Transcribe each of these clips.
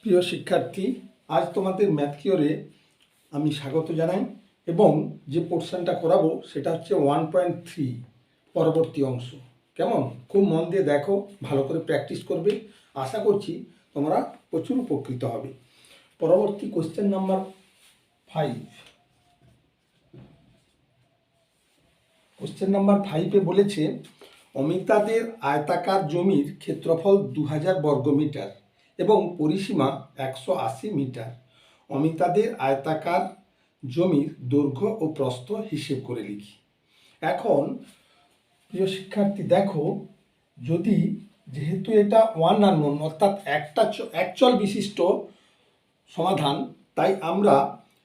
প্রিয় শিক্ষার্থী, আজ তোমাদের ম্যাথ কিওরে আমি স্বাগত জানাই এবং যে পোর্শনটা করাবো সেটা হচ্ছে 1.3 পরবর্তী অংশ। কেমন? খুব মন দিয়ে দেখো, ভালো করে প্র্যাকটিস করবে। আশা করছি তোমরা প্রচুর উপকৃত হবে। পরবর্তী কোশ্চেন নাম্বার 5। কোশ্চেন নাম্বার 5-এ বলেছে অমিতাদের আয়তাকার জমির ক্ষেত্রফল 2000 বর্গমিটার এবং পরিসীমা 180 মিটার। অমিতাদের আয়তাকার জমির দৈর্ঘ্য ও প্রস্থ হিসেব করে লিখি। এখন প্রিয় শিক্ষার্থী দেখো, যদি যেহেতু এটা ওয়ান আননোন অর্থাৎ একচল বিশিষ্ট সমাধান, তাই আমরা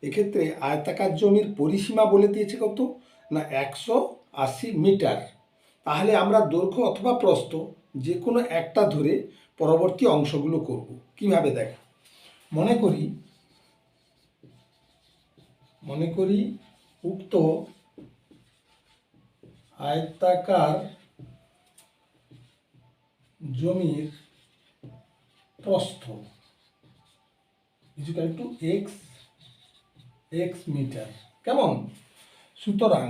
এক্ষেত্রে আয়তাকার জমির পরিসীমা বলে দিয়েছে কত না 180 মিটার। তাহলে আমরা দৈর্ঘ্য অথবা প্রস্থ যে কোনো একটা ধরে পরবর্তী অংশগুলো করব। কিভাবে দেখ, মনে করি উক্ত আয়তাকার জমির প্রস্থ ইকুয়াল টু এক্স মিটার। কেমন? সুতরাং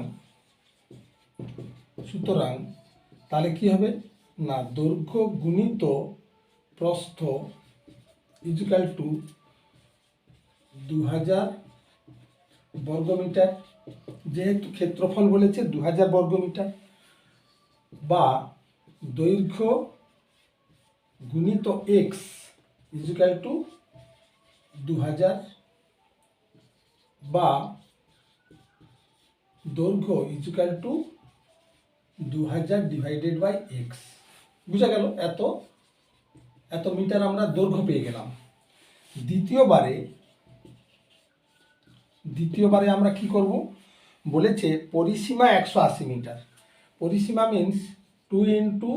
তাহলে কি হবে না দৈর্ঘ্য গুণিত প্রস্থ ইকুয়াল টু 2000 বর্গমিটার। যেহেতু ক্ষেত্রফল বলেছে 2000 বর্গমিটার, বা দৈর্ঘ্য গুণিত এক্স ইকুয়াল টু 2000, বা দৈর্ঘ্য equal to 2000 divided by x. বুঝা গেল? এত মিটার আমরা দৈর্ঘ্য পেয়ে গেলাম। দ্বিতীয়বারে আমরা কি করব বলেছে পরিসীমা 180 মিটার। পরিসীমা মিন্স 2 ইন্টু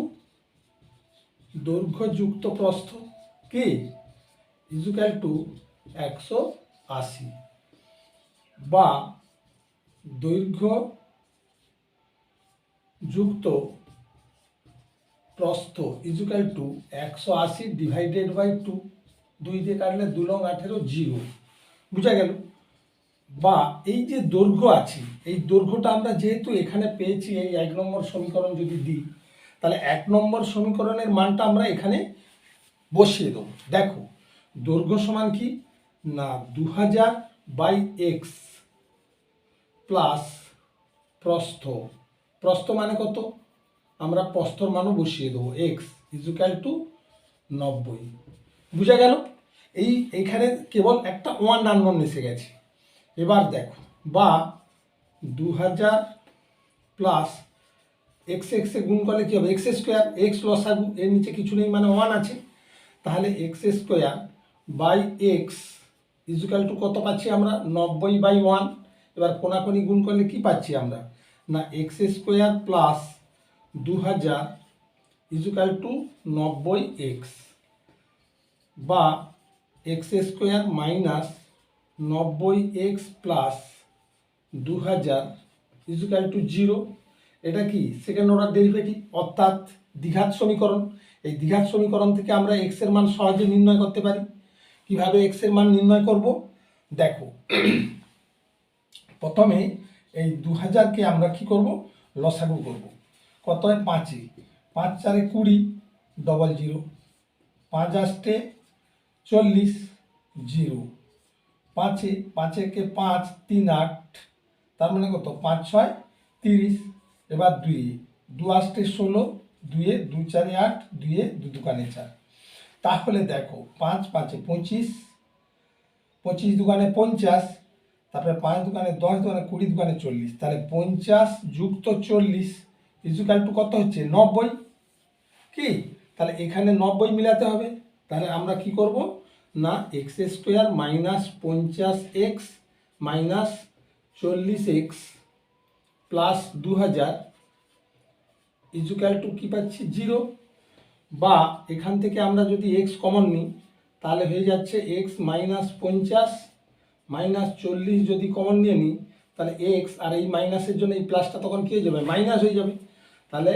দৈর্ঘ্য যুক্ত প্রস্থ কি ইকুয়াল টু 180, বা দৈর্ঘ্য যুক্ত প্রস্থ ইকুয়াল টু 180 ডিভাইডেড বাই 2। 2 দিয়ে কাটলে 2 লং 18, 0। বুঝা গেল? বা এই যে দৈর্ঘ্য আছে, এই দৈর্ঘ্যটা আমরা যেহেতু এখানে পেয়েছি, এই 1 নম্বর সমীকরণ যদি দিই, তাহলে 1 নম্বর সমীকরণের মানটা আমরা এখানে বসিয়ে দেবো। দেখো, দৈর্ঘ্য সমান কি না 2000 বাই এক্স প্লাস প্রস্থ মানে কত, আমরা প্রস্থর মানও বসিয়ে দেবো এক্স ইকুয়াল টু 90। বুঝা গেল? এইখানে কেবল একটা ওয়ান আননোন এসে গেছে। এবার দেখো, বা 2000 প্লাস এক্স এক্সে গুণ করলে কী হবে, এক্স স্কোয়ার, এক্স লসাগু, এর নিচে কিছু নেই মানে 1 আছে। তাহলে x square by x equal to কত পাচ্ছি আমরা, 90 বাই 1। এবার কোনাকুনি গুণ করলে কি পাচ্ছি আমরা না x square plus 2000 equal to 90 x, বা x square minus 90 x plus 2000 equal to 0। এটা কি সেকেন্ড অর্ডার ডেরিভেটিভ অর্থাৎ দ্বিঘাত সমীকরণ। এই দ্বিঘাত সমীকরণ থেকে আমরা এক্স এর মান সহজে নির্ণয় করতে পারি। কিভাবে এক্স এর মান নির্ণয় করব দেখো, প্রথমে এই 2000কে আমরা কি করব, লসাগু করব। কত হয় 5, 5 4 20, ডবল 0, 5 8 40, 0, 5 একে 5 3 8, তার মানে কত 5 6 30। এবার 2 8 16, 2 2 4 8, 2 2 দুকানে 4। তাহলে দেখো 5 5 25, 25 দুকানে 50, তারপরে 5 দুকানে 10, দুকানে 20, দুকানে 40। তাহলে 50 যুক্ত 40 ইকুয়াল টু কত হচ্ছে 90। কি তাহলে এখানে 90 মিলাতে হবে। তাহলে আমরা কি করব না x square minus 50 x minus 40 x plus 2000 equal two কি পাচ্ছি 0। বা এখান থেকে আমরা যদি এক্স কমন নিই তাহলে হয়ে যাচ্ছে এক্স মাইনাস 50 মাইনাস 40, যদি কমন নিয়ে নিই তাহলে এক্স, আর এই মাইনাসের জন্য এই প্লাসটা তখন কী হয়ে যাবে, মাইনাস হয়ে যাবে। তাহলে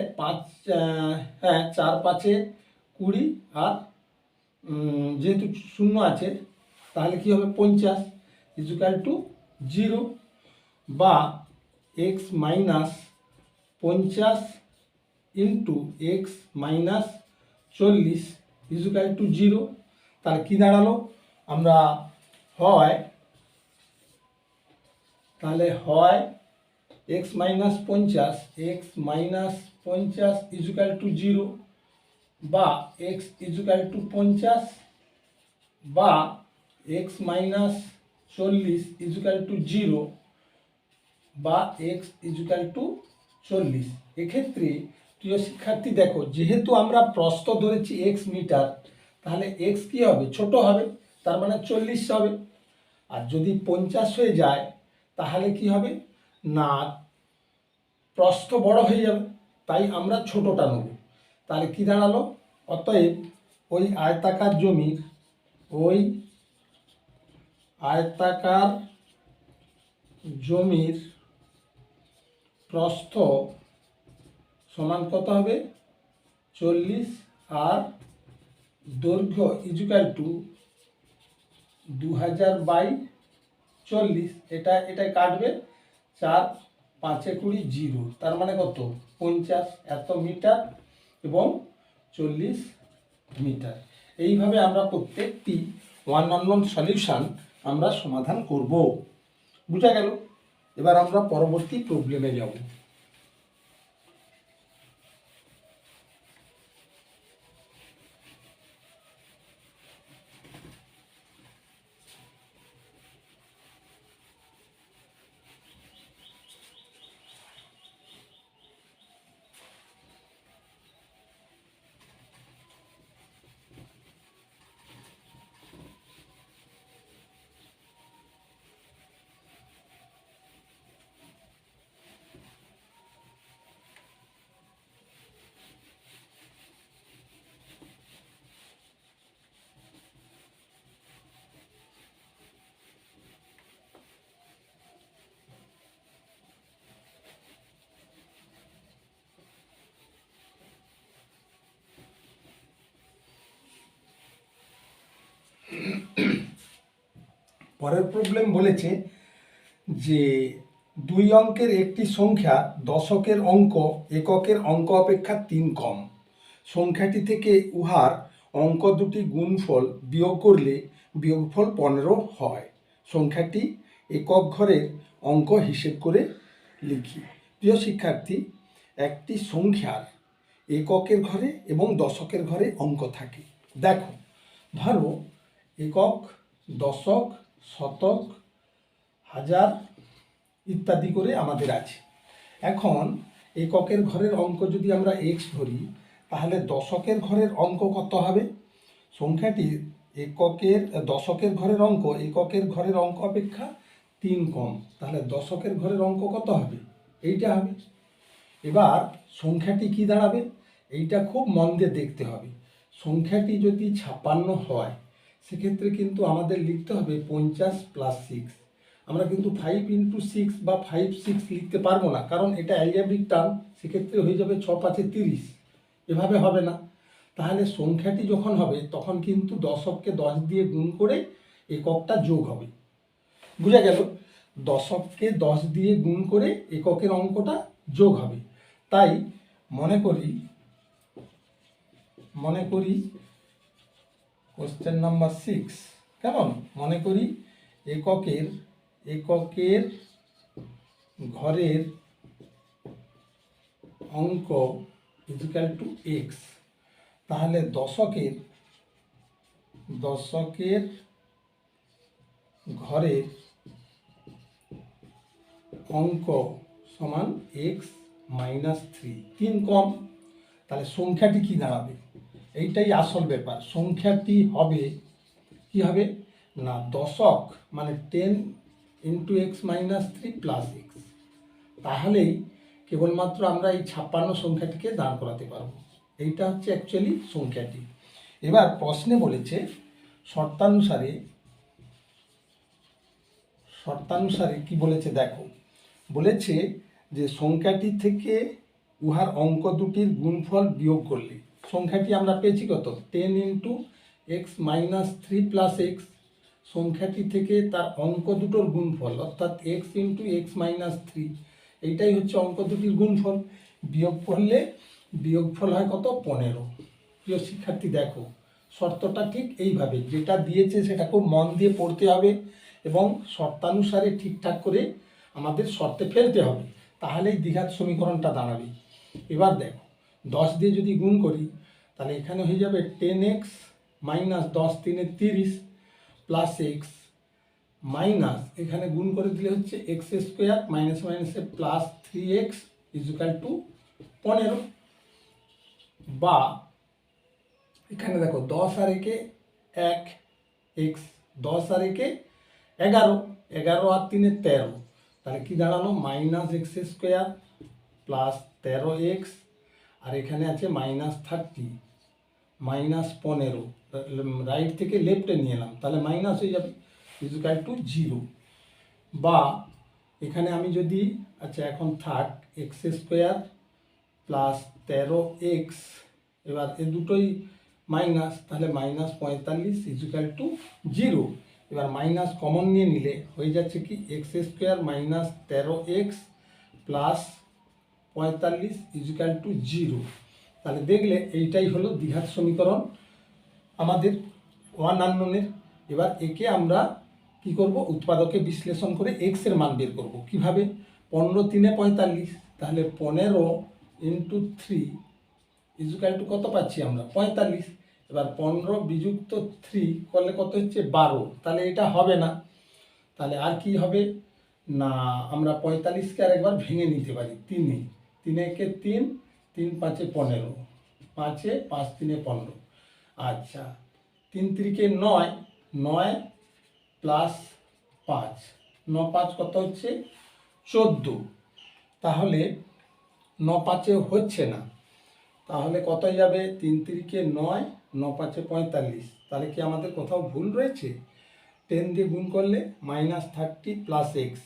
4 5 20 আর যেহেতু শূন্য আছে তাহলে কি হবে 50 ইজুকাল টু 0, বা x minus 50 into x minus 40 equal to 0। তাহলে কী দাঁড়ালো, আমরা হয় এক্স মাইনাস 50 ইজুকাল টু 0, বা এক্স ইজুকাল টু 50, বা এক্স মাইনাস 40 ইজুকাল টু 0, বা এক্স ইজুকাল টু 40। এক্ষেত্রে প্রিয় শিক্ষার্থী দেখো, যেহেতু আমরা প্রস্থ ধরেছি এক্স মিটার, তাহলে এক্স কী হবে, ছোট হবে, তার মানে 40 হবে। আর যদি 50 হয়ে যায় তাহলে কি হবে না, প্রস্থ বড় হয়ে যাবে, তাই আমরা ছোটটা নেব। তাহলে কি দাঁড়ালো, অতএব ওই আয়তাকার জমির প্রস্থ সমান কত হবে 40, আর দৈর্ঘ্য ইজুকাল টু 2000/40। এটা কাটবে, 4 5 20 0, তার মানে কত 50 এত মিটার এবং 40 মিটার। এইভাবে আমরা প্রত্যেকটি 1-on-1 সলিউশন আমরা সমাধান করব। বুঝা গেল? এবার আমরা পরবর্তী প্রবলেমে যাব। পরের প্রবলেম বলেছে যে 2 অঙ্কের একটি সংখ্যা দশকের অঙ্ক এককের অঙ্ক অপেক্ষা 3 কম। সংখ্যাটি থেকে উহার অঙ্ক দুটি গুণফল বিয়োগ করলে বিয়োগফল 15 হয়। সংখ্যাটি একক ঘরের অঙ্ক হিসেব করে লিখি। প্রিয় শিক্ষার্থী, একটি সংখ্যার এককের ঘরে এবং দশকের ঘরে অঙ্ক থাকে। দেখো, ধরো একক, দশক, শতক, হাজার ইত্যাদি করে আমাদের আছে। এখন এককের ঘরের অঙ্ক যদি আমরা এক্স ধরি, তাহলে দশকের ঘরের অঙ্ক কত হবে, সংখ্যাটির দশকের ঘরের অঙ্ক এককের ঘরের অঙ্ক অপেক্ষা 3 কম, তাহলে দশকের ঘরের অঙ্ক কত হবে, এইটা হবে। এবার সংখ্যাটি কি দাঁড়াবে, এইটা খুব মন দিয়ে দেখতে হবে। সংখ্যাটি যদি 56 হয়, সেক্ষেত্রে কিন্তু আমাদের লিখতে হবে 50 + 6। আমরা কিন্তু 5 × 6 বা 5 6 লিখতে পারবো না, কারণ এটা অ্যালজেব্রিক টার্ম, সেক্ষেত্রে হয়ে যাবে 6 5 30, এভাবে হবে না। তাহলে সংখ্যাটি যখন হবে তখন কিন্তু দশককে 10 দিয়ে গুণ করে এককটা যোগ হবে। বুঝা গেল? দশককে 10 দিয়ে গুণ করে এককের অঙ্কটা যোগ হবে। তাই মনে করি কোশ্চেন নাম্বার 6, কেমন, মনে করি এককের ঘরের অঙ্ক ইকুয়াল টু এক্স। তাহলে দশকের ঘরের অঙ্ক সমান এক্স মাইনাস 3 কম। তাহলে সংখ্যাটি কি দাঁড়াবে, এইটাই আসল ব্যাপার। সংখ্যাটি হবে কি হবে না, দশক মানে 10 × x - 3 + x। তাহলেই কেবলমাত্র আমরা এই 56 সংখ্যাটিকে দাঁড় করাতে পারবো। এইটা হচ্ছে অ্যাকচুয়ালি সংখ্যাটি। এবার প্রশ্নে বলেছে শর্তানুসারে কি বলেছে দেখো, বলেছে যে সংখ্যাটি থেকে উহার অঙ্ক দুটির গুণফল বিয়োগ করলে সংখ্যাটি আমরা পেয়েছি কত, 10 × x minus three plus x সংখ্যাটি থেকে তার অঙ্ক দুটোর গুণফল, অর্থাৎ x into x minus three, এইটাই হচ্ছে অঙ্ক দুটির গুণফল। বিয়োগ করলে বিয়োগফল হয় কত? 15। প্রিয় শিক্ষার্থী দেখো, শর্তটা ঠিক এইভাবে, যেটা দিয়েছে সেটা খুব মন দিয়ে পড়তে হবে এবং শর্তানুসারে ঠিকঠাক করে আমাদের শর্তে ফেলতে হবে, তাহলেই দ্বিঘাত সমীকরণটা দাঁড়াবে। এবার দেখো, 10 দিয়ে যদি গুণ করি তাহলে এখানে হয়ে যাবে 10x minus 10 3 30 plus x minus, এখানে গুণ করে দিলে হচ্ছে এক্স স্কোয়ার মাইনাস মাইনাসে প্লাস 3x ইজুকাল টু 15, বা এখানে দেখো 10 আর একে 1 এক্স, 10 আর একে 11, 11 আর 3 13, তাহলে কি দাঁড়ালো? Minus x square plus 13x, আর এখানে আছে মাইনাস 30 মাইনাস 15, রাইট থেকে লেফটে নিয়ে এলাম, তাহলে মাইনাস হয়ে যাবে ইজুকাল টু 0। বা এখানে আমি যদি, আচ্ছা এখন থাক, এক্স স্কোয়ার প্লাস 13x, এবার এ দুটোই মাইনাস, তাহলে মাইনাস 45 ইজুকাল টু 0। এবার মাইনাস কমন নিয়ে নিলে হয়ে যাচ্ছে কি x square minus 13x plus 45 equal to 0। তাহলে দেখলে এইটাই হলো দ্বিঘাত সমীকরণ আমাদের ওয়ান আননোনের। এবার একে আমরা কি করব? উৎপাদকে বিশ্লেষণ করে এক্স এর মান বের করব। কিভাবে? 15 3 45, তাহলে 15 ইন্টু 3 ইজুকাল টু কত পাচ্ছি আমরা? 45। এবার 15 বিযুক্ত 3 করলে কত হচ্ছে? 12। তাহলে এটা হবে না, তাহলে আর কি হবে না, আমরা 45কে আরেকবার ভেঙে নিতে পারি। 3 3 একে 3, 3 5 15, 5 5 3 15। আচ্ছা, 3 3 9, 9 প্লাস 5, 9 5 কত হচ্ছে? 14। তাহলে 9 5 হচ্ছে না, তাহলে কত যাবে? 3 3 9, 9 5 45। তাহলে কি আমাদের কোথাও ভুল রয়েছে? 10 দিয়ে গুণ করলে মাইনাস 30 প্লাস এক্স,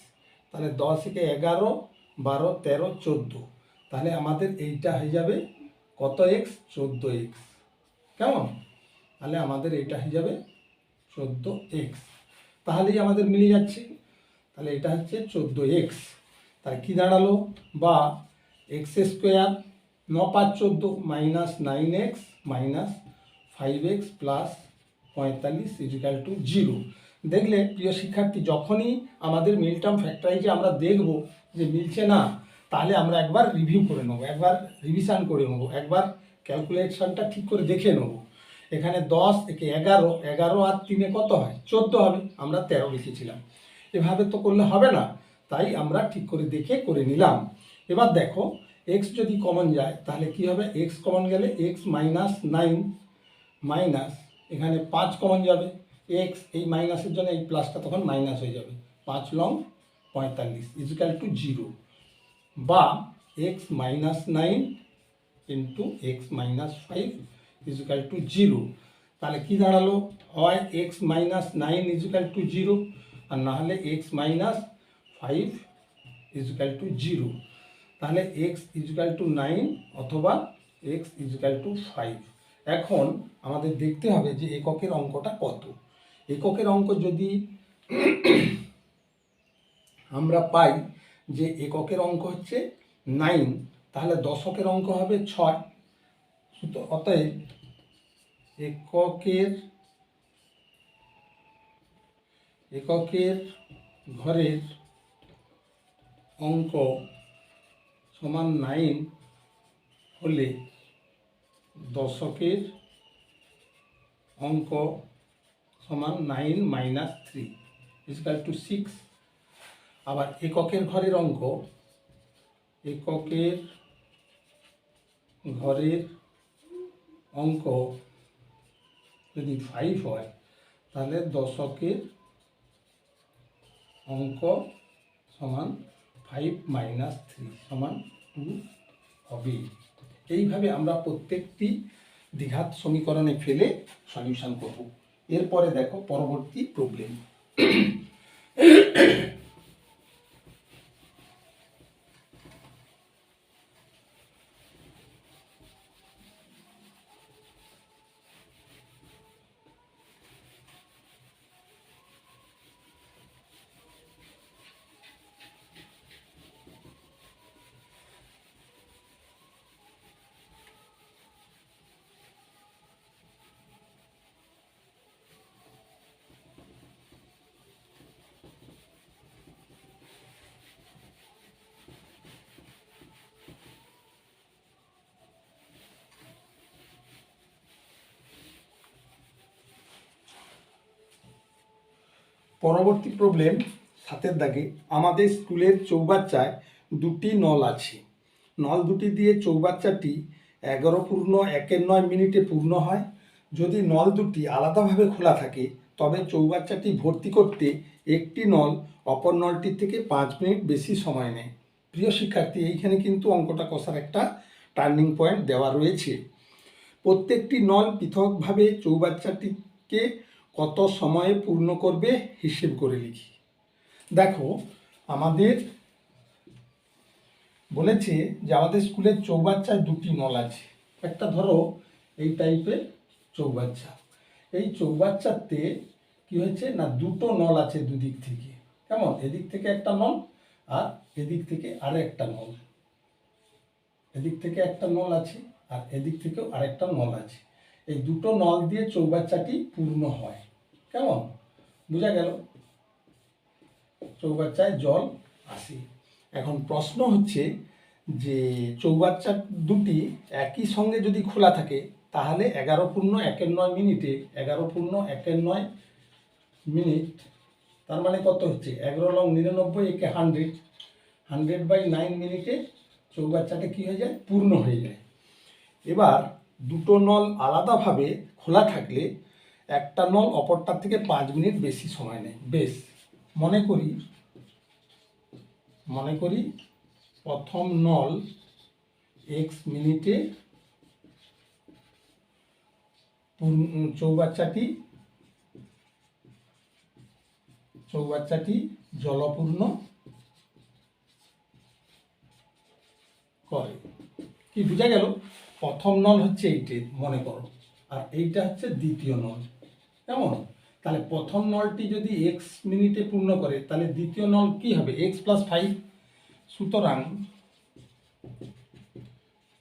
তাহলে 10 একে 11 12 13 14, তাহলে আমাদের এইটা হয়ে যাবে কত এক্স? 14x। কেমন? তাহলে আমাদের এইটা হয়ে যাবে 14x, তাহলেই আমাদের মিলে যাচ্ছে। তাহলে এটা হচ্ছে 14x। তাহলে কি দাঁড়ালো? বা x square 9 5 14 minus 9x minus 5x plus 45 equal to 0। দেখলে প্রিয় শিক্ষার্থী, যখনই আমাদের মিল টার্ম ফ্যাক্টরাইজে আমরা দেখব যে মিলছে না, তাহলে আমরা একবার রিভিউ করে নেবো, একবার রিভিশন করে নেবো, একবার ক্যালকুলেশনটা ঠিক করে দেখে নেব। এখানে 10 একে 11, 11 আর 3 কত হয়? 14 হবে, আমরা 13 লিখেছিলাম। এভাবে তো করলে হবে না, তাই আমরা ঠিক করে দেখে করে নিলাম। এবার দেখো, এক্স যদি কমন যায় তাহলে কি হবে? এক্স কমন গেলে এক্স মাইনাস 9 মাইনাস, এখানে 5 কমন যাবে, এক্স এই মাইনাসের জন্য এই প্লাসটা তখন মাইনাস হয়ে যাবে, 5 লং 45 ইজিক্যাল টু 0। বা x minus 9 into x minus 5 equal to 0। তাহলে কি দাঁড়ালো? হয় এক্স মাইনাস 9 ইজিক্যাল টু 0, আর না হলে এক্স মাইনাস 5 ইজিক্যাল টু 0। তাহলে এক্স ইজিক্যাল টু 9 অথবা এক্স ইজিক্যাল টু 5। এখন আমাদের দেখতে হবে যে এককের অঙ্কটা কত। এককের অঙ্ক যদি আমরা পাই যে এককের অঙ্ক হচ্ছে 9, তাহলে দশকের অঙ্ক হবে 6। অতএব এককের ঘরের অঙ্ক সমান 9 হলে দশকের অঙ্ক সমান 9 মাইনাস 3 ইজিক্যাল টু 6। আবার এককের ঘরের অঙ্ক, এককের ঘরের অঙ্ক যদি 5 হয়, তাহলে দশকের অঙ্ক সমান 5 মাইনাস 3 সমান 2 হবে। এইভাবে আমরা প্রত্যেকটি দ্বিঘাত সমীকরণে ফেলে সলিউশন করব। এরপরে দেখো পরবর্তী প্রবলেম। পরবর্তী প্রবলেম 7 দাগে, আমাদের স্কুলের চৌবাচ্চায় দুটি নল আছে। নল দুটি দিয়ে চৌবাচ্চাটি 11:01 পূর্ণ হয়। যদি নল দুটি আলাদাভাবে খোলা থাকে তবে চৌবাচ্চাটি ভর্তি করতে একটি নল অপর নলটির থেকে 5 মিনিট বেশি সময় নেয়। প্রিয় শিক্ষার্থী, এইখানে কিন্তু অঙ্কটা কষার একটা টার্নিং পয়েন্ট দেওয়া রয়েছে। প্রত্যেকটি নল পৃথকভাবে চৌবাচ্চাটিকে কত সময়ে পূর্ণ করবে হিসেব করে লিখি। দেখো, আমাদের বলেছে যে আমাদের স্কুলের চৌবাচ্চায় দুটি নল আছে। একটা ধরো এই টাইপের চৌবাচ্চা, এই চৌবাচ্চাতে কি হয়েছে না, দুটো নল আছে দুদিক থেকে। কেমন? এদিক থেকে একটা নল আর এদিক থেকে আরেকটা নল। এদিক থেকে একটা নল আছে আর এদিক থেকেও আরেকটা নল আছে। এই দুটো নল দিয়ে চৌবাচ্চাটি পূর্ণ হয়। কেমন? বোঝা গেল? চৌবাচ্চায় জল আসে। এখন প্রশ্ন হচ্ছে যে চৌবাচ্চা দুটি একই সঙ্গে যদি খোলা থাকে তাহলে 11:01 11:01 তার মানে কত হচ্ছে? 11×99 একে 100, 100/9 মিনিটে চৌবাচ্চাটা কি হয়ে যায়? পূর্ণ হয়ে যায়। এবার দুটো নল আলাদাভাবে খোলা থাকলে একটা নল অপরটার থেকে 5 মিনিট বেশি সময় নেয়। বেশ, মনে করি প্রথম নল x মিনিটে চৌবাচ্চাটি জলপূর্ণ করে। কি বোঝা গেল? প্রথম নল হচ্ছে এইটা মনে করো, আর এইটা হচ্ছে দ্বিতীয় নল। কেমন? তাহলে প্রথম নলটি যদি x মিনিটে পূর্ণ করে তাহলে দ্বিতীয় নল কি হবে? x + 5। সুতরাং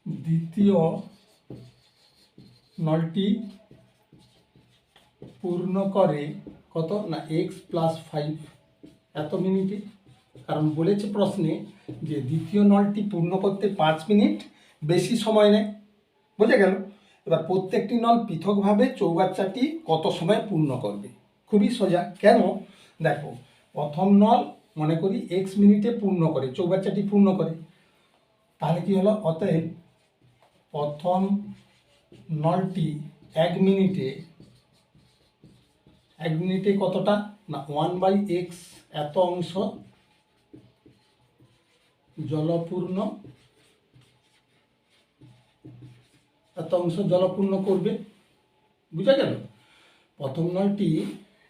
দ্বিতীয় নলটি পূর্ণ করে কত না, x + 5 এত মিনিটে। কারণ বলেছে প্রশ্নে যে দ্বিতীয় নলটি পূর্ণ করতে 5 মিনিট বেশি সময় নেয়। বোঝা গেল? এবার প্রত্যেকটি নল পৃথকভাবে চৌবাচ্চাটি কত সময় পূর্ণ করবে? খুবই সোজা। কেন? দেখো, প্রথম নল মনে করি x মিনিটে পূর্ণ করে, চৌবাচ্চাটি পূর্ণ করে। তাহলে কি হলো? অতএব প্রথম নলটি 1 মিনিটে কতটা না, 1/x এত অংশ জলপূর্ণ করবে। বুঝা গেল? প্রথম নলটি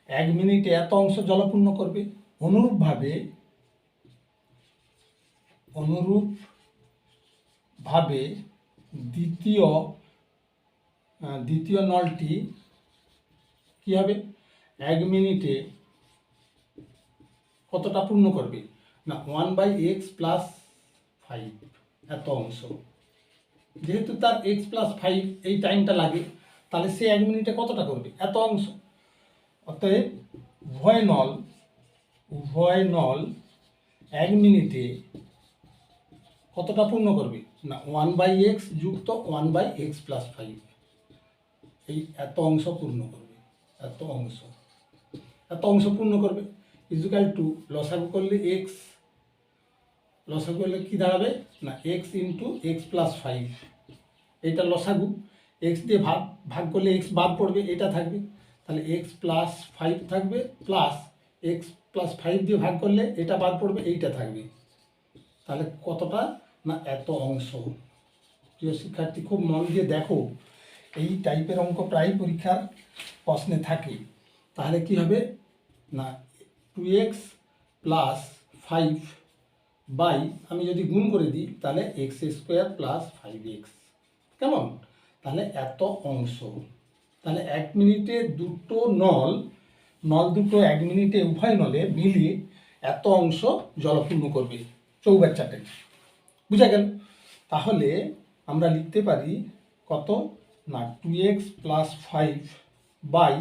1 মিনিটে এত অংশ জলপূর্ণ করবে। অনুরূপভাবে দ্বিতীয় নলটি কি হবে? 1 মিনিটে কতটা পূর্ণ করবে না, 1/x + 5 এত অংশ। যেহেতু তার x + 5 এই টাইমটা লাগে, তাহলে সে 1 মিনিটে কতটা করবে? এত অংশ। অতএব উভয় নল 1 মিনিটে কতটা পূর্ণ করবে না, 1/x যুক্ত 1/x + 5 এই এত অংশ পূর্ণ করবে। এত অংশ পূর্ণ করবে ইকুয়াল টু লসাগু করলে কি দাঁড়াবে না, x × x + 5। এটা লসাগু, x দিয়ে ভাগ করলে x বাদ পড়বে, এটা থাকবে। তাহলে x + 5 থাকবে, প্লাস x + 5 দিয়ে ভাগ করলে এটা বাদ পড়বে, এইটা থাকবে। তাহলে কতটা না, এত অংশ। প্রিয় শিক্ষার্থী, খুব মন দিয়ে দেখো, এই টাইপের অঙ্ক প্রায় পরীক্ষার প্রশ্নে থাকে। তাহলে কি হবে না, 2x + 5 বাই, আমি যদি গুণ করে দিই তাহলে x² + 5x। কেমন? তাহলে এত অংশ। তাহলে 1 মিনিটে দুটো নল দুটো 1 মিনিটে উভয় নলে মিলিয়ে এত অংশ জলপূর্ণ করবে চৌবাচ্চাটাই। বুঝা গেল? তাহলে আমরা লিখতে পারি কত না, 2x + 5 বাই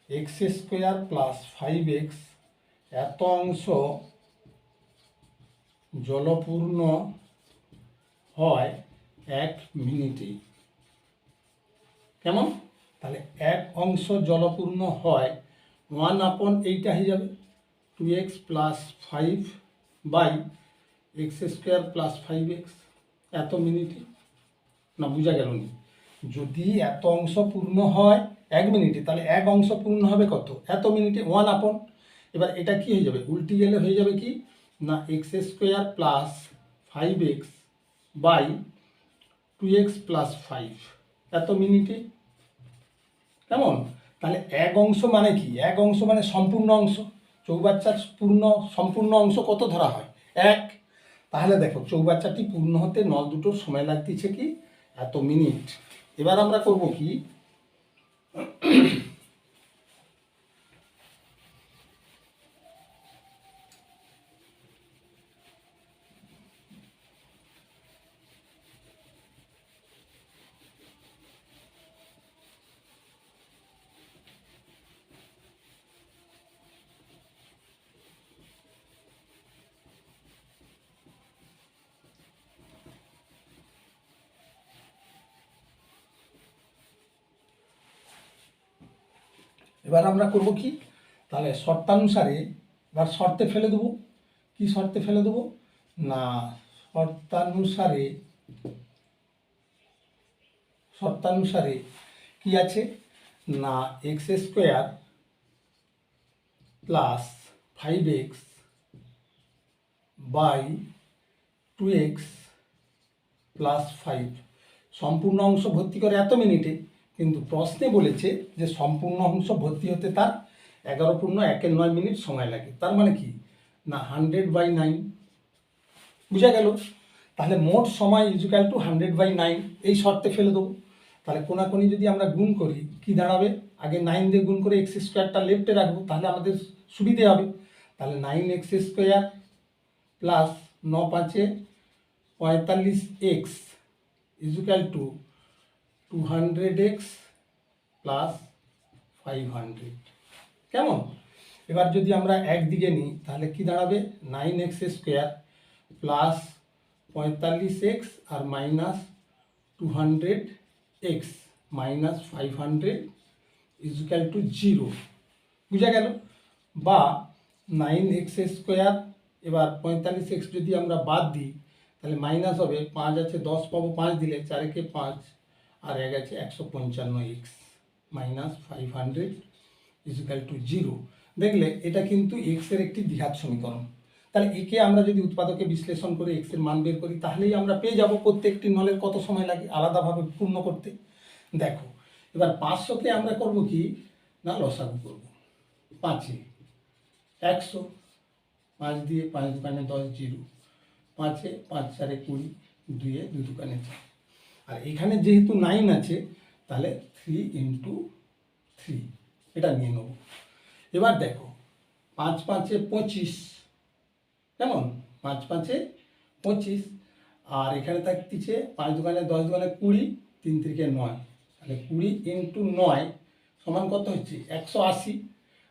x² + 5x এত অংশ জলপূর্ণ হয় 1 মিনিটে। কেমন? তাহলে 1 অংশ জলপূর্ণ হয় ওয়ান আপন এইটা হয়ে যাবে 2x plus 5 by x square plus 5x এত মিনিটে। না বোঝা গেল নি, যদি এত অংশ পূর্ণ হয় 1 মিনিটে, তাহলে এক অংশ পূর্ণ হবে কত, এত মিনিটে, ওয়ান আপন। এবার এটা কি হয়ে যাবে, উল্টি গেলে হয়ে যাবে কি না x square plus 5x by 2x plus 5 এত মিনিটে। কেমন? তাহলে এক অংশ মানে কি, এক অংশ মানে সম্পূর্ণ অংশ। চৌবাচ্চার সম্পূর্ণ অংশ কত ধরা হয়, 1। তাহলে দেখো চৌবাচ্চাটি পূর্ণ হতে নল দুটোর সময় লাগতেছে কি এত মিনিট। এবার আমরা করব কি, এবার আমরা করব কি, তাহলে শর্তানুসারে এবার শর্তে ফেলে দেবো। কি শর্তে ফেলে দেবো না শর্তানুসারে কি আছে না x square plus 5x by 2x plus 5 সম্পূর্ণ অংশ ভর্তি করে এত মিনিটে, কিন্তু প্রশ্নে বলেছে যে সম্পূর্ণ অংশ ভর্তি হতে তার 11.1 মিনিট সময় লাগে। তার মানে কি না 100/9 বুঝা গেল। তাহলে মোট সময় ইজুক্যাল টু 100/9 এই শর্তে ফেলে দেবো। তাহলে কোনাকুনি যদি আমরা গুণ করি কি দাঁড়াবে, আগে 9 দিয়ে গুণ করে এক্স স্কোয়ারটা লেফটে রাখবো, তাহলে আমাদের সুবিধে হবে। তাহলে 9x square plus 9×5 45x equal two 200x plus 500। কেমন? এবার যদি আমরা একদিকে নিই তাহলে কি দাঁড়াবে 9x স্কোয়ার প্লাস 45x আর minus 200x minus 500 equal to 0 বুঝা গেল। বা 9x স্কোয়ার, এবার 45x যদি আমরা বাদ দিই তাহলে মাইনাস হবে 5 আছে 10 পাবো, 5 দিলে 4-এ 5 আর 1 আছে 155x মাইনাস 500 ইজুক্যাল টু 0। দেখলে এটা কিন্তু এক্সের একটি দ্বিঘাত সমীকরণ। তাহলে একে আমরা যদি উৎপাদকে বিশ্লেষণ করে এক্সের মান বের করি তাহলেই আমরা পেয়ে যাব প্রত্যেকটি নলের কত সময় লাগে আলাদাভাবে পূর্ণ করতে। দেখো এবার 500কে আমরা করব কি না লসাগু করব। 5-এ 100, 5 দিয়ে 5 দোকানে 10 0, 5-এ 5×4 20, 2-এ 2 দোকানে 4। আর এখানে যেহেতু 9 আছে তাহলে 3 × 3 এটা নিয়ে নেব। এবার দেখো 5×5 25, কেমন 5×5 25, আর এখানে থাকতেছে 5 দোকানে 10 দোকানে 20, 3×3 9, তাহলে 20 × 9 সমান কত হচ্ছে 180,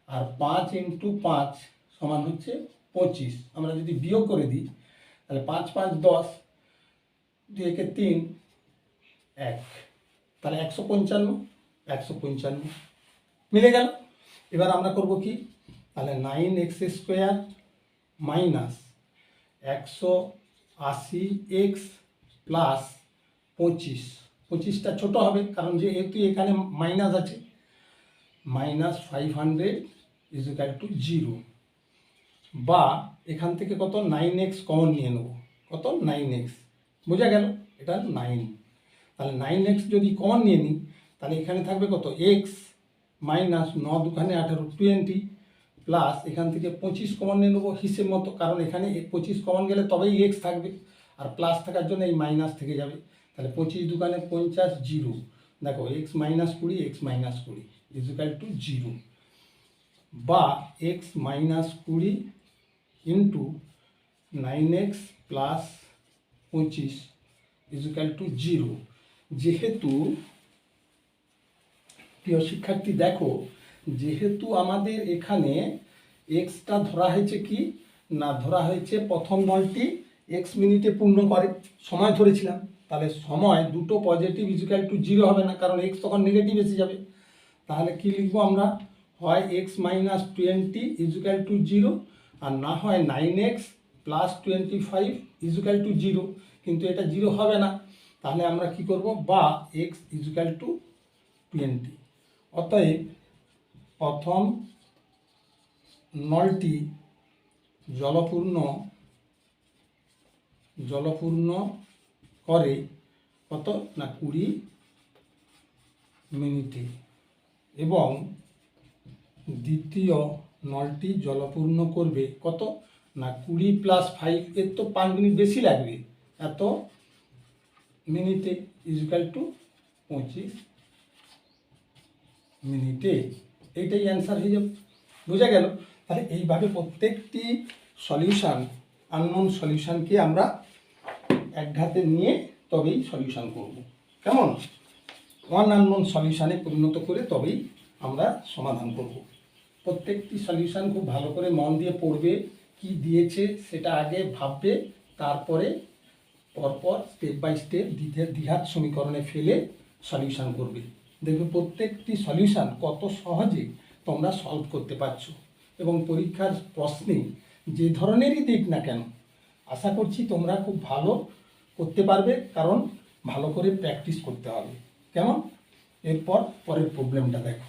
আর 5×5 সমান হচ্ছে 25। আমরা যদি বিয়োগ করে দিই তাহলে 5×5 10, 2-এ 3, 1, তাহলে 155 মিলে গেল। এবার আমরা করব কি, তাহলে 9x square minus 180x plus 25টা ছোট হবে কারণ যেহেতু এখানে মাইনাস আছে, মাইনাস 500 ইজুক্যাল টু 0। বা এখান থেকে কত 9x কমন নিয়ে নেব, কত 9x বোঝা গেল, এটা 9। তাহলে 9x যদি কমন নিয়ে নিই তাহলে এখানে থাকবে কত x মাইনাস 9 দুখানে 18 20 প্লাস এখান থেকে 25 কমন নিয়ে নেবো হিসেব মতো, কারণ এখানে 25 কমন গেলে তবেই x থাকবে, আর প্লাস থাকার জন্য এই মাইনাস থেকে যাবে। তাহলে 25 দুখানে 50 0, দেখো x minus 20 x minus 20 equal to 0। বা x minus 20 into 9x plus 25 equal to 0। যেহেতু প্রিয় শিক্ষার্থী দেখো, যেহেতু আমাদের এখানে এক্সটা ধরা হয়েছে কি না ধরা হয়েছে প্রথম নলটি এক্স মিনিটে পূর্ণ করে সময় ধরেছিলাম, তাহলে সময় দুটো পজিটিভ ইজুক্যাল টু 0 হবে না, কারণ এক্স তখন নেগেটিভ এসে যাবে। তাহলে কি লিখবো আমরা, হয় এক্স মাইনাস 20 ইজুক্যাল টু 0, আর না হয় 9x প্লাস 25 ইজুক্যাল টু 0, কিন্তু এটা 0 হবে না। তাহলে আমরা কি করব, বা এক্স ইজুক্যাল টু 20। অতএব প্রথম নলটি জলপূর্ণ করে কত না 20 মিনিটে, এবং দ্বিতীয় নলটি জলপূর্ণ করবে কত না 20 প্লাস 5, এর তো 5 মিনিট বেশি লাগবে, এত মিনিটে ইজুক্যাল টু 25 মিনিটে। এইটাই অ্যান্সার হয়ে যাবে। বোঝা গেল? তাহলে এইভাবে প্রত্যেকটি সলিউশান, আননোন সলিউশানকে আমরা একঘাতে নিয়ে তবেই সলিউশান করব। কেমন? ওয়ান আননোন সলিউশানে পরিণত করে তবেই আমরা সমাধান করব। প্রত্যেকটি সলিউশান খুব ভালো করে মন দিয়ে পড়বে, কি দিয়েছে সেটা আগে ভাববে, তারপরে পরপর স্টেপ বাই স্টেপ দ্বিঘাত সমীকরণে ফেলে সলিউশান করবে। দেখবে প্রত্যেকটি সলিউশান কত সহজে তোমরা সলভ করতে পারছো, এবং পরীক্ষার প্রশ্নে যে ধরনেরই দিক না কেন, আশা করছি তোমরা খুব ভালো করতে পারবে, কারণ ভালো করে প্র্যাকটিস করতে হবে। কেমন? এরপর পরের প্রবলেমটা দেখো।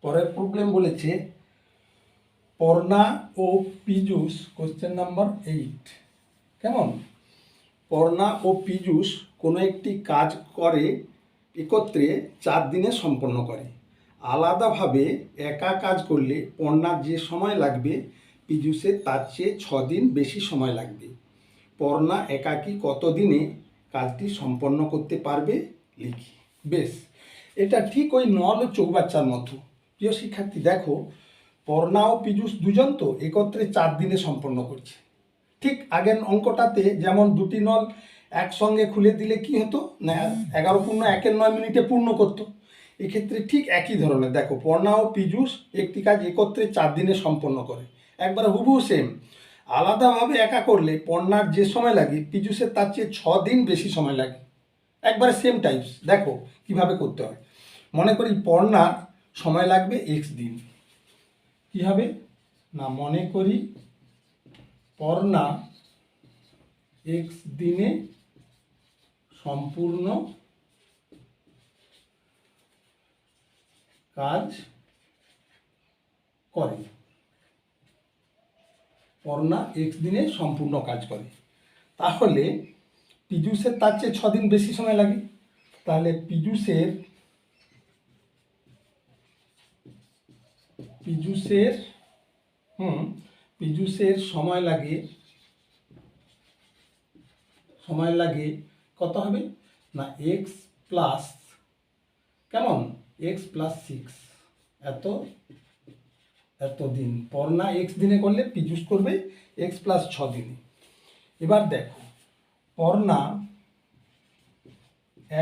পরের প্রবলেম বলেছে পর্ণা ও পীযূষ, কোশ্চেন নাম্বার 8। কেমন? পর্ণা ও পীযূষ কোনো একটি কাজ করে একত্রে 4 দিনে সম্পন্ন করে। আলাদাভাবে একা কাজ করলে পর্ণার যে সময় লাগবে পীযূষের তার চেয়ে 6 দিন বেশি সময় লাগবে। পর্ণা একাকী কত দিনে কাজটি সম্পন্ন করতে পারবে লিখি। বেশ, এটা ঠিক ওই নল ও চৌবাচ্চার মতো। প্রিয় শিক্ষার্থী, দেখো পর্ণা ও পীযূষ দুজন তো একত্রে 4 দিনে সম্পন্ন করছে। ঠিক আগের অঙ্কটাতে যেমন দুটি নল একসঙ্গে খুলে দিলে কি হতো না 11 পূর্ণ 1-9 মিনিটে পূর্ণ করতো, এক্ষেত্রে ঠিক একই ধরনের। দেখো পর্ণা ও পীযূষ একটি কাজ একত্রে 4 দিনে সম্পন্ন করে, একবারে হুবহু সেম। আলাদাভাবে একা করলে পর্ণার যে সময় লাগে পীযূষের তার চেয়ে 6 দিন বেশি সময় লাগে, একবারে সেম টাইপস। দেখো কিভাবে করতে হয়। মনে করি পর্ণার সময় লাগবে এক্স দিন। কি হবে না, মনে করি পর্ণা এক্স দিনে সম্পূর্ণ কাজ করে। পর্ণা এক্স দিনে সম্পূর্ণ কাজ করে, তাহলে পীযূষের তার চেয়ে 6 দিন বেশি সময় লাগে। তাহলে পীযূষের সময় লাগে কত হবে না এক্স প্লাস, কেমন, এক্স প্লাস 6, এত দিন। পর্ণা এক্স দিনে করলে পীযূষ করবে এক্স প্লাস 6 দিনে। এবার দেখো পর্ণা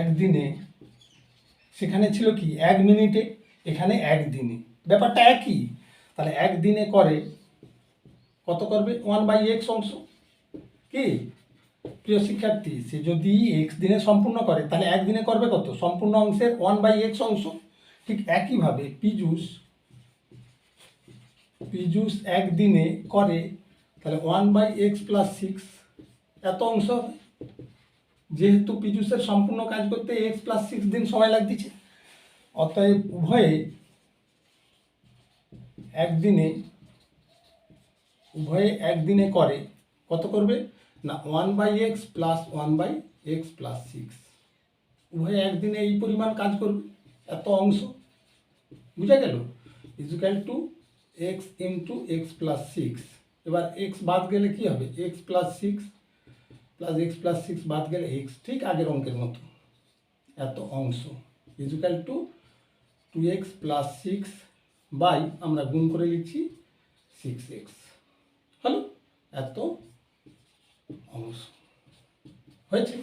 একদিনে, সেখানে ছিল কি 1 মিনিটে, এখানে 1 দিনে, ব্যাপারটা একই। তাহলে 1 দিনে করে কত করবে 1/x অংশ। কি প্রিয় শিক্ষার্থী, সে যদি এক্স দিনে সম্পূর্ণ করে তাহলে 1 দিনে করবে কত, সম্পূর্ণ অংশের 1/x অংশ। ঠিক একইভাবে পীযূষ 1 দিনে করে, তাহলে 1/x প্লাস 6 এত অংশ হবে। যেহেতু পীযূষের সম্পূর্ণ কাজ করতে x প্লাস 6 দিন সময় লাগতেছে, অতএব উভয়ে একদিনে করে কত করবে না 1/x প্লাস 1/x প্লাস 6, উভয়ে একদিনে এই পরিমাণ কাজ করবে, এত অংশ। বুঝা গেল? Equal two x into x plus 6। এবার এক্স বাদ গেলে কি হবে, x plus 6 plus x plus 6 বাদ গেলে এক্স, ঠিক আগের অঙ্কের মতো, এত অংশ equal two 2x plus 6 by আমরা গুণ করে লিখছি 6x, হলো এত অংশ হয়েছে।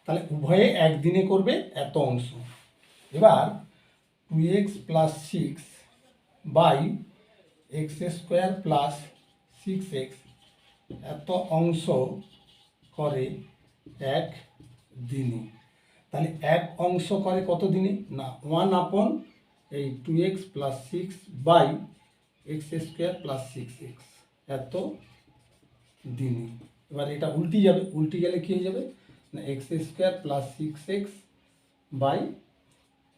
তাহলে উভয়ে একদিনে করবে এত অংশ। এবার 2x plus 6 by x square plus 6x এত অংশ করে এক দিনে। তাহলে এক অংশ করে কত দিনে? না 1/, এই 2x plus 6 by x square plus 6x এত দিনে। এবার এটা উল্টি যাবে, উল্টি গেলে কী হয়ে যাবে না x square plus 6x by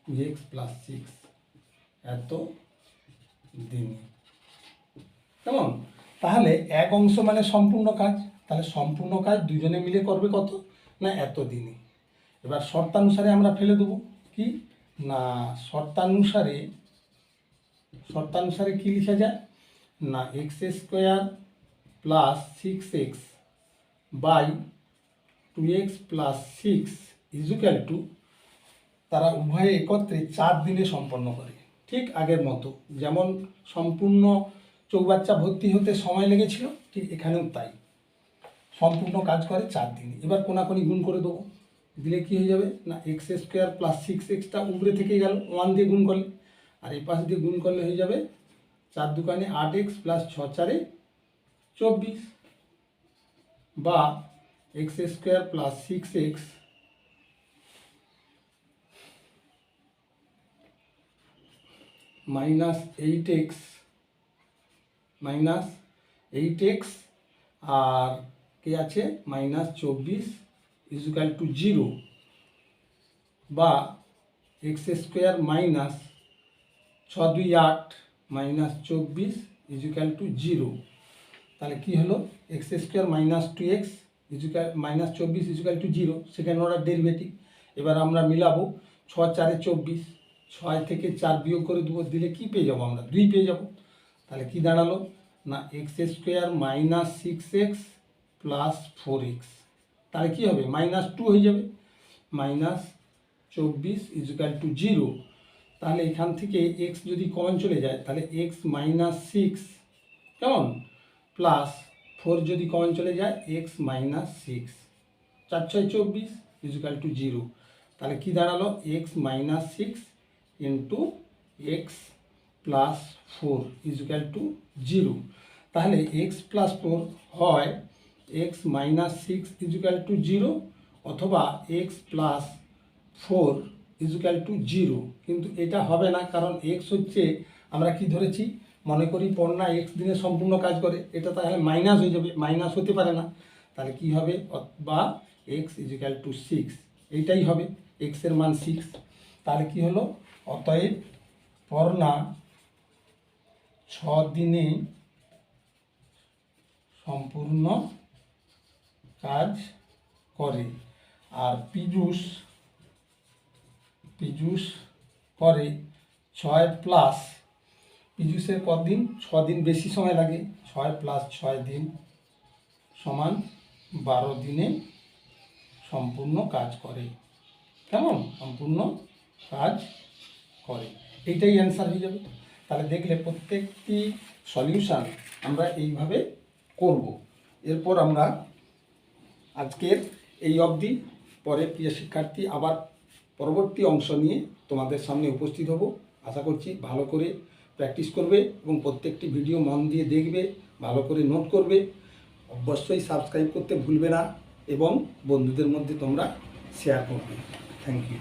2x plus 6 এত দিনে। কেমন? তাহলে এক অংশ মানে সম্পূর্ণ কাজ, তাহলে সম্পূর্ণ কাজ দুজনে মিলে করবে কত না এত দিনে। এবার শর্তানুসারে আমরা ফেলে দেবো কি না শর্তানুসারে কি লিখা যায় না x square plus 6x by 2x plus 6 equal to, তারা উভয়ে একত্রে 4 দিনে সম্পন্ন করে। ঠিক আগের মতো, যেমন সম্পূর্ণ চৌবাচ্চা ভর্তি হতে সময় লেগেছিল, ঠিক এখানেও তাই সম্পূর্ণ কাজ করে 4 দিনে। এবার কোনাকুনি গুণ করে দেবো, দিলে কি হয়ে যাবে না এক্স স্কোয়ার প্লাস 6xটা উপরে থেকে গেল 1 দিয়ে গুণ করলে, আর এই পাশ দিয়ে গুণ করলে হয়ে যাবে 4 দুগুণে 8x প্লাস 6 4 24 বা x square plus 6x minus 8x আর কে আছে মাইনাস 24 ইজুক্যাল টু 0 বা x square minus 6 2 8 minus 24 equal to 0। তাহলে কি হলো x square minus 2x equal minus 24 equal to 0, second order derivative. এবার আমরা মিলাবো 6 4 24, 6 থেকে 4 বিয়োগ করে দেবো, দিলে কি পেয়ে যাবো আমরা 2 পেয়ে যাবো। তাহলে কি দাঁড়ালো না x square minus 6x plus 4x, তাহলে কী হবে মাইনাস 2 হয়ে যাবে, মাইনাস 24 ইজুক্যাল টু 0। তাহলে এখান থেকে x যদি কমন চলে যায় তাহলে x মাইনাস 6 কেমন প্লাস 4 যদি কমন চলে যায় x মাইনাস 6, 4 6 24 ইজুক্যাল টু 0। তাহলে কি দাঁড়ালো x minus 6 into x plus 4 equal to 0। তাহলে x প্লাস 4 হয় x মাইনাস 6 ইজুক্যাল টু 0 অথবা x প্লাস 4 ইজুক্যাল টু 0। কিন্তু এটা হবে না, কারণ x হচ্ছে আমরা কি ধরেছি মনে করি পড়না x দিনে সম্পূর্ণ কাজ করে, এটা তাহলে মাইনাস হয়ে যাবে, মাইনাস হতে পারে না। তাহলে কি হবে বা x ইজুক্যাল টু 6, এইটাই হবে x এর মান 6। তাহলে কি হলো অতএব পড়না 6 দিনে সম্পূর্ণ কাজ করে, আর পীযূষ করে 6 প্লাস, পীযূষের কদিন 6 দিন বেশি সময় লাগে, 6 প্লাস 6 দিন সমান 12 দিনে সম্পূর্ণ কাজ করে। কেমন সম্পূর্ণ কাজ করে, এইটাই অ্যান্সার হয়ে যাবে। তাহলে দেখলে প্রত্যেকটি সলিউশান আমরা এইভাবে করব। এরপর আমরা আজকের এই অবধি, পরে প্রিয় শিক্ষার্থী আবার পরবর্তী অংশ নিয়ে তোমাদের সামনে উপস্থিত হব। আশা করছি ভালো করে প্র্যাকটিস করবে এবং প্রত্যেকটি ভিডিও মন দিয়ে দেখবে, ভালো করে নোট করবে, অবশ্যই সাবস্ক্রাইব করতে ভুলবে না এবং বন্ধুদের মধ্যে তোমরা শেয়ার করবে। Thank you.